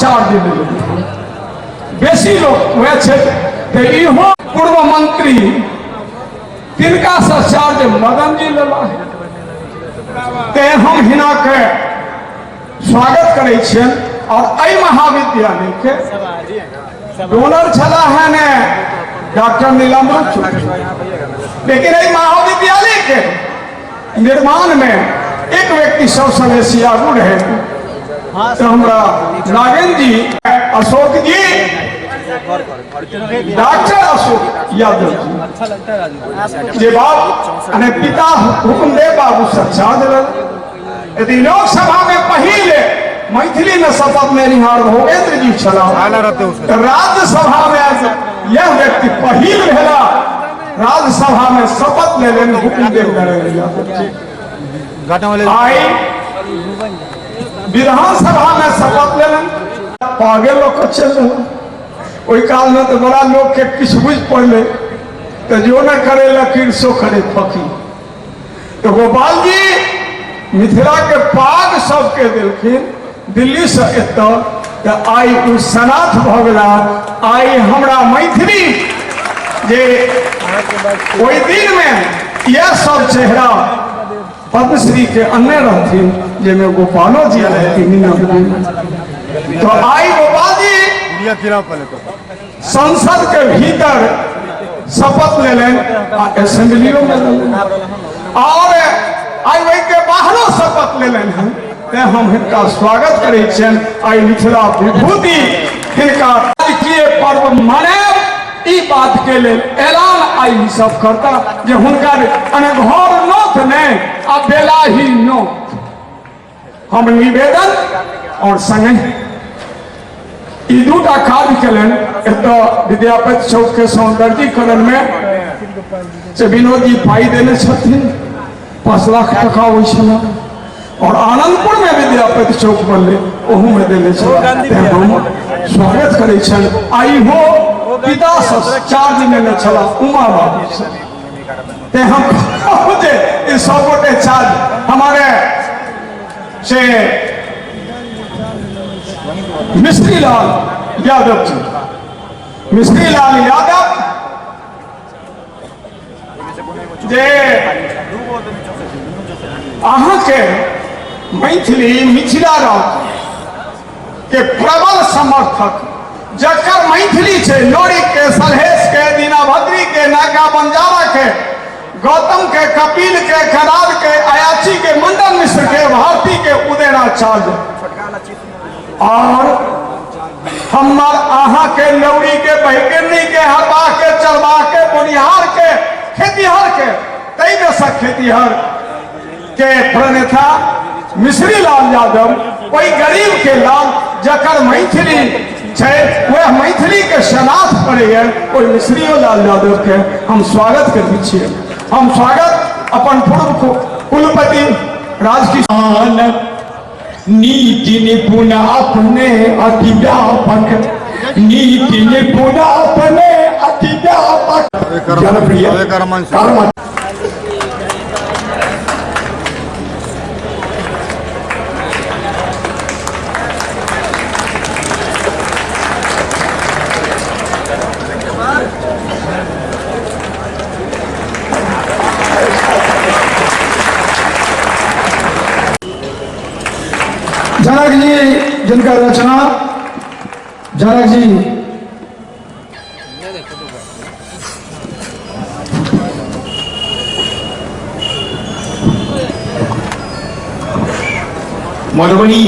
4 दिन बेसी लोग हुए क्षेत्र इहो पूर्व मंत्री तिनका से चार्ज मदन जी लेला ते हम हिना के स्वागत करे छियन। और एहि महाविद्यालय के डोनर छला है ने डॉक्टर नीलमण चौधरी, लेकिन एहि महाविद्यालय के निर्माण में एक व्यक्ति सबसे बेसी आगू रहे तो हमरा नागेंद्र जी, अशोक जी, डॉक्टर अशोक यादव जी बाप अने पिता हुकुमदेव बाबू सच्चा यदि लोकसभा में पहले मैथिली में शपथ में निहार भोगेंद्र जी छला, राज्यसभा में यह व्यक्ति पहिल भेला राज्यसभा में शपथ ले लेने हुकुमदेव आई विधानसभा में शपथ ले लेन पागे लोग चल ओई काल में तो बड़ा लोग के किछ बुझ पड़े तो जो न करे लकीर सो करे फकीर। तो गोपाल जी मिथिला के पाग सबके दिलखिन दिल्ली से एत आई सनाथ भगला आई हमरा मैथिली जे ओई दिन में यह सब चेहरा पद्मश्री के अन्य रहथिन जेमे गोपालो जी रहथिन। तो आई गोपाल जी संसद के भीतर शपथ ले लें असेंबलियों में और आई वही के बाहरों शपथ ले लें हम हिनका स्वागत करे छन। आई मिथिला विभूति हिनका राजकीय पर्व मने ई बात के लिए ऐलान आई सब करता जे हुनकर घर नोत ने आ बेला ही नोत हम निवेदन और संगे दूटा कार्य कलन एक विद्यापति चौक के सौंदर्यीकरण में से विनोद जी पाई देने 5 लाख टका और आनंदपुर में विद्यापति चौक बनले ओहू में देने स्वागत करे छन। आई हो पिता से 4 दिन में छला उमा बाबू ते हम इस सब गोटे चार्ज हमारे से मिश्री लाल यादव जी, मिश्री लाल यादव जे अहाँ के मैथिली मिथिला राज्य के प्रबल समर्थक जकर मैथिली छे लोरी के, सलहेश के, दीनाभद्री के, नागा बंजारा के, गौतम के, कपिल के, खराल के, अयाची के, मंडन मिश्र के, भारती के, उदयनाचार्य और हमार आहा के लौड़ी के, बहकेनी के, हरबा के, चरबा के, बोनिहार के, खेतीहर के, कई दशक खेतीहर के प्रणेता मिश्री लाल यादव कोई गरीब के लाल जकर मैथिली छे वह मैथिली के शनाख्त करे है कोई मिश्री लाल यादव के हम स्वागत करते छिए। हम स्वागत अपन पूर्व कुलपति राजकिशोर नीति निपुण अपने अति व्यापक, नीति निपुण अपने अति व्यापक जनप्रिय जनक जी जिनका रचना जनक जी मधुबनी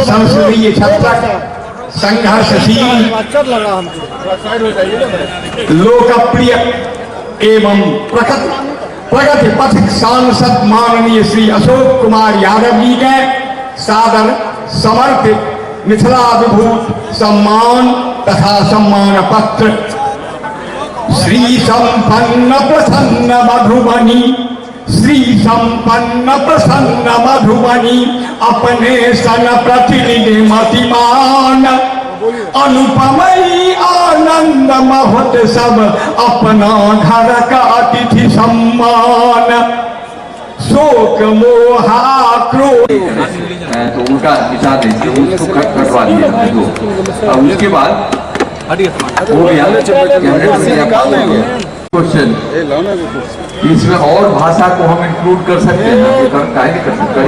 संसदीय छत्रक संघर्षशील लोकप्रिय एवं प्रगति पथिक सांसद माननीय श्री अशोक कुमार यादव जी के सादर समर्पित मिथिला विभूत सम्मान तथा सम्मान पत्र श्री संपन्न प्रसन्न मधुबनी, श्री संपन्न प्रसन्न मधुबनी अपने सन प्रतिनिधि मतिमान अनुपमई आनंद महोत्सव अपना घर का अतिथि सम्मान शोक मोहा क्रोध तो उनका विचार नहीं था, उसको कटवा दिया हमने दो। अब उसके बाद हो गया क्वेश्चन, इसमें और भाषा को हम इंक्लूड कर सकते हैं, काहे नहीं कर सकते है,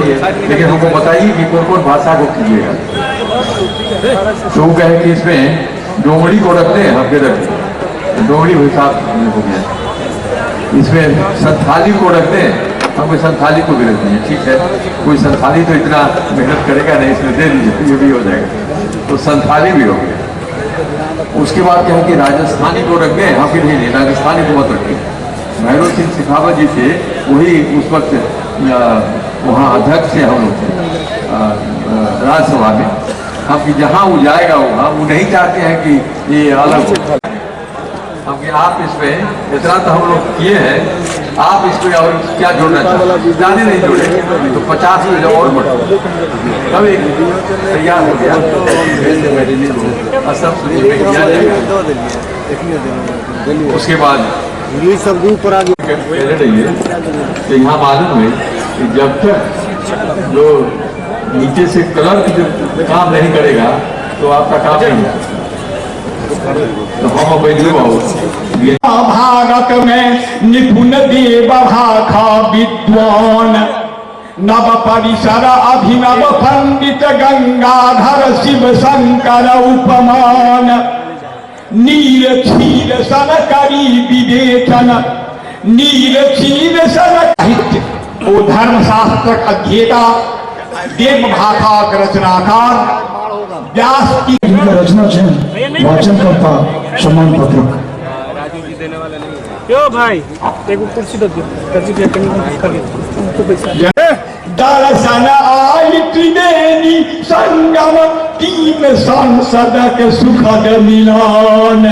लेकिन हमको बताइए कि कौन कौन भाषा को कीजिएगा। तो वो कहे कि इसमें डोगरी को रखते हैं, हम रखते हैं डोगरी हिसाब हो गया, इसमें संथाली को रखते हैं, हमको संथाली को भी रखते हैं, ठीक है। कोई संथाली तो इतना मेहनत करेगा नहीं, इसमें दे दीजिए, ये भी हो जाएगा, तो संथाली भी हो गया। उसके बाद क्या है कि राजस्थानी को रख गए, हम फिर नहीं, राजस्थानी को मत रखें। भैरव सिंह सिखावत जी थे, वही उस वक्त वहाँ अध्यक्ष थे हम लोग राज्यसभा में। हम कि जहाँ वो जाएगा वो नहीं चाहते हैं कि ये अलग हो। हम कि आप इसमें इतना तो हम लोग किए हैं, आप इसमें और क्या जोड़ना चाहते हैं? ज़्यादा नहीं जोड़े तो 50 में और बढ़ तब एक तैयार हो गया। उसके बाद पहले रहिए तो यहाँ मालूम है कि जब तक जो नीचे से क्लर्क जब काम नहीं करेगा तो आपका काम नहीं होगा। तो हम भारत में निपुण देव भाखा विद्वान, नव परिसर अभिनव पंडित गंगाधर शिव शंकर उपमान, नील क्षीर सन करी विवेचन, नील क्षीर सन साहित्य। वो धर्मशास्त्र अध्येता, देव भाखा रचनाकार, व्यास की रचना वाचन करता सम्मान पत्रक। क्यों भाई एक कुर्सी दो दर्शन आई त्रिवेणी संगम, तीन सांसदक सुखद मिलन,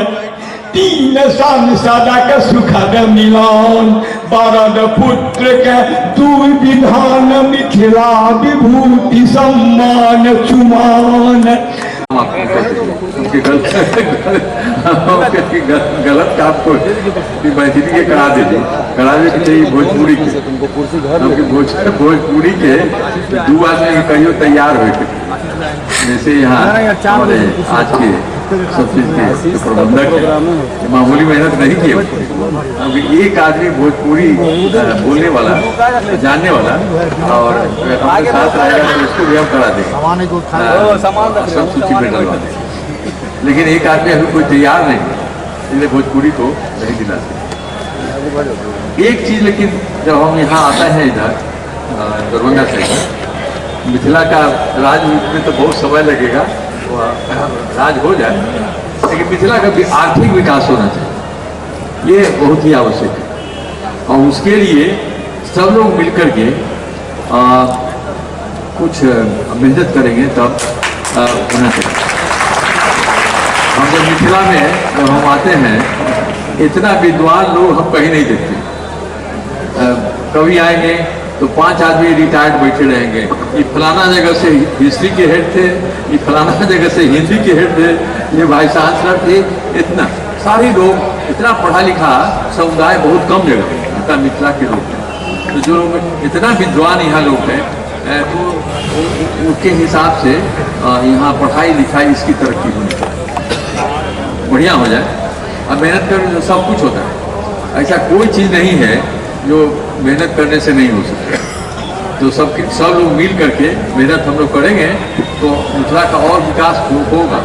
तीन सांसदक सुखद मिलन, वरद पुत्र के दुर्विधान, मिथिला विभूति सम्मान चुमान। गलत काम को मैथिली के करा दीजिए, कराने के चाहिए भोजपुरी के, भोजपुरी के दो आदमी कहियो तैयार हुए थे। जैसे यहाँ हमारे आज के सब चीज के प्रबंधक मामूली मेहनत नहीं किए, क्योंकि एक आदमी भोजपुरी बोलने वाला, जानने वाला और हमारे साथ रहेगा तो उसको भी हम करा देंगे, सब सूची में डलवा देंगे। लेकिन एक आदमी अभी कोई तैयार नहीं, इसलिए भोजपुरी को नहीं दिला सकते। एक चीज लेकिन जब हम यहाँ आता है इधर दरभंगा से, मिथिला का राज में तो बहुत समय लगेगा, राज हो जाए, लेकिन मिथिला का भी आर्थिक विकास होना चाहिए, ये बहुत ही आवश्यक है। और उसके लिए सब लोग मिलकर के कुछ मेहनत करेंगे तब होना चाहिए। हम जब मिथिला में जब हम आते हैं, इतना विद्वान लोग हम कहीं नहीं देखते। कभी आएंगे तो 5 आदमी रिटायर्ड बैठे रहेंगे, ये फलाना जगह से हिस्ट्री के हेड थे, ये फलाना जगह से हिंदी के हेड थे, ये भाई चांसलर थे। इतना सारे लोग, इतना पढ़ा लिखा समुदाय बहुत कम जगह में, इतना मिथिला के लोग हैं। तो जो लोग इतना विद्वान यहाँ लोग हैं, तो उसके हिसाब से यहाँ पढ़ाई लिखाई इसकी तरक्की होनी बढ़िया हो जाए। अब मेहनत करने से सब कुछ होता है, ऐसा कोई चीज़ नहीं है जो मेहनत करने से नहीं हो सकती। तो सब लोग मिल करके मेहनत हम लोग करेंगे तो मिथिला का और विकास होगा।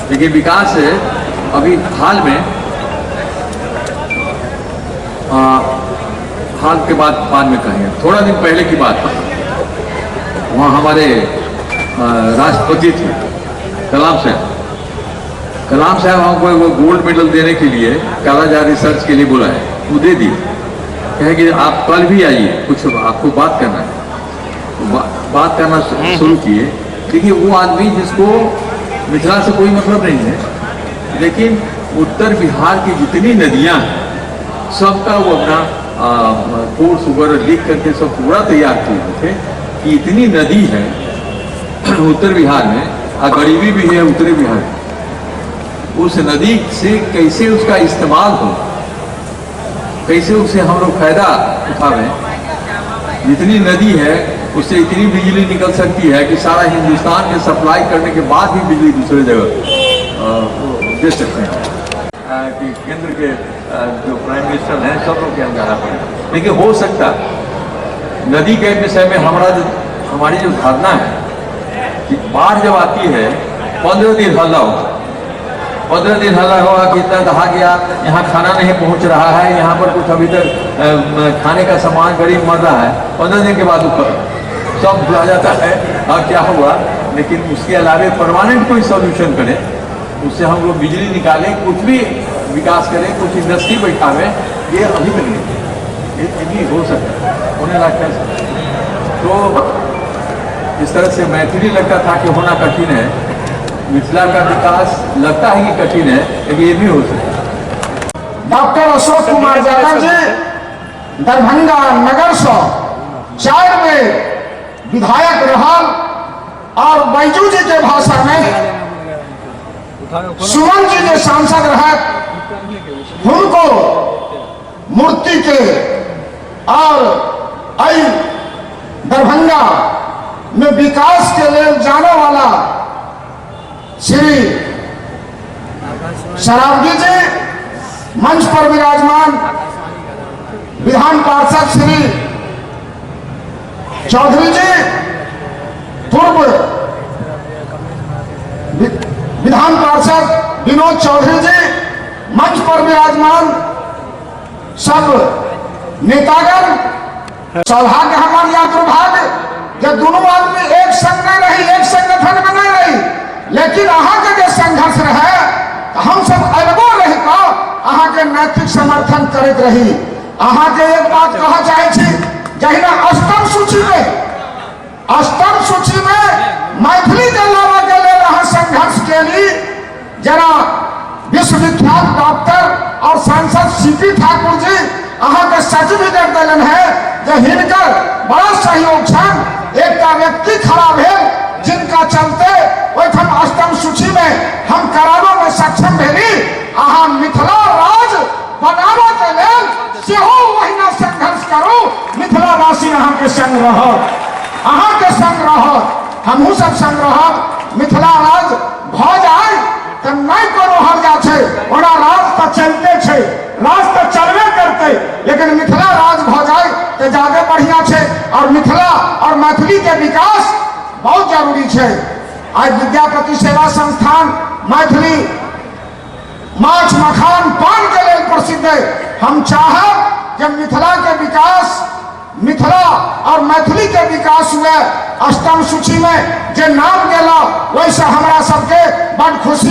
लेकिन विकास है अभी हाल में, हाल के बाद में कहेंगे। थोड़ा दिन पहले की बात, वहाँ हमारे राष्ट्रपति थे कलाम साहब हमको वो गोल्ड मेडल देने के लिए कालाजार रिसर्च के लिए बुलाए, वो दे दिए। कहे कि आप कल भी आइए, कुछ आपको बात करना है। बात करना शुरू किए। देखिए वो आदमी जिसको मिथिला से कोई मतलब नहीं है, लेकिन उत्तर बिहार की जितनी नदियां हैं सबका वो अपना कोर्स वगैरह लिख करके सब पूरा तैयार किए थे कि इतनी नदी है उत्तर बिहार में, और गरीबी भी है उत्तरी बिहार में। उस नदी से कैसे उसका इस्तेमाल हो, कैसे उसे हम लोग फायदा उठावें। जितनी नदी है उससे इतनी बिजली निकल सकती है कि सारा हिंदुस्तान के सप्लाई करने के बाद भी बिजली दूसरे जगह दे सकते हैं। कि केंद्र के जो प्राइम मिनिस्टर हैं सब लोग यहाँ जाना पड़ेगा। लेकिन हो सकता नदी के विषय में हमारी जो धारणा है कि बाढ़ जब आती है 15 दिन हल्ला होगा, 15 दिन हल्ला होगा कि इतना कहा गया यहाँ खाना नहीं पहुँच रहा है, यहाँ पर कुछ अभी तक खाने का सामान गरीब मर रहा है। 15 दिन के बाद ऊपर सब भुला जाता है और क्या हुआ। लेकिन उसके अलावा परमानेंट कोई सोल्यूशन करें, उससे हम लोग बिजली निकालें, कुछ भी विकास करें, कुछ इंडस्ट्री बैठावें, ये अभी तक नहीं, ये भी हो सकता है, होने लगता है। तो इस तरह से मैथिली लगता था कि होना कठिन है, मिथिला का विकास लगता है कि कठिन है, लेकिन ये भी हो सकता है। डॉक्टर अशोक कुमार यादव जी दरभंगा नगर से 4 में विधायक रहा और बैजू जी के भाषा में सुमन जी जो सांसद रहे उनको मूर्ति के और दरभंगा में विकास के लिए जाने वाला श्री शरावगी जी मंच पर विराजमान विधान पार्षद श्री चौधरी जी, पूर्व विधान पार्षद विनोद चौधरी जी, मंच पर विराजमान सब नेतागण, सौभाग्य हमारे यहाँ दुर्भाग्य जब दोनों आदमी एक संग नहीं रही, एक संगठन में नहीं रही, लेकिन अहाँ के जो संघर्ष रहे हम सब अलगो रही का अहाँ के नैतिक समर्थन करते रही। अहाँ के एक बात कहा चाहे छी, जहिना अष्टम सूची में मैथिली के लावा के लिए रहा संघर्ष के लिए जरा विश्वविख्यात डॉक्टर और सांसद सीपी ठाकुर जी अहाँ के सर्टिफिकेट दिलन है जो हिनकर बड़ा सहयोग छन। एक व्यक्ति खड़ा है जिनका चलते वैठम अष्टम सूची में हम कराने में सक्षम भेली। अहाँ मिथिला राज बनाने के लिए सेहो वहीना संघर्ष करू, मिथिला वासी अहाँ के संग रहत, अहाँ के संग रहत, हमहू सब संग रहत। मिथिला राज भ जाए तो नहीं कोनो हर्जा छे, ओना राज तो चलते छे, राज तो चलबे करते, लेकिन मिथिला राज भ जाए तो ज्यादा बढ़िया छे। और मिथिला और मैथिली के विकास बहुत जरूरी छे। आज विद्यापति सेवा संस्थान मैथिली माछ मखान पान के लिए प्रसिद्ध है। हम चाहब जब मिथिला के विकास, मिथिला और मैथिली के विकास हुए अष्टम सूची में जो नाम गेला वैसे हमरा सबके बड़ खुशी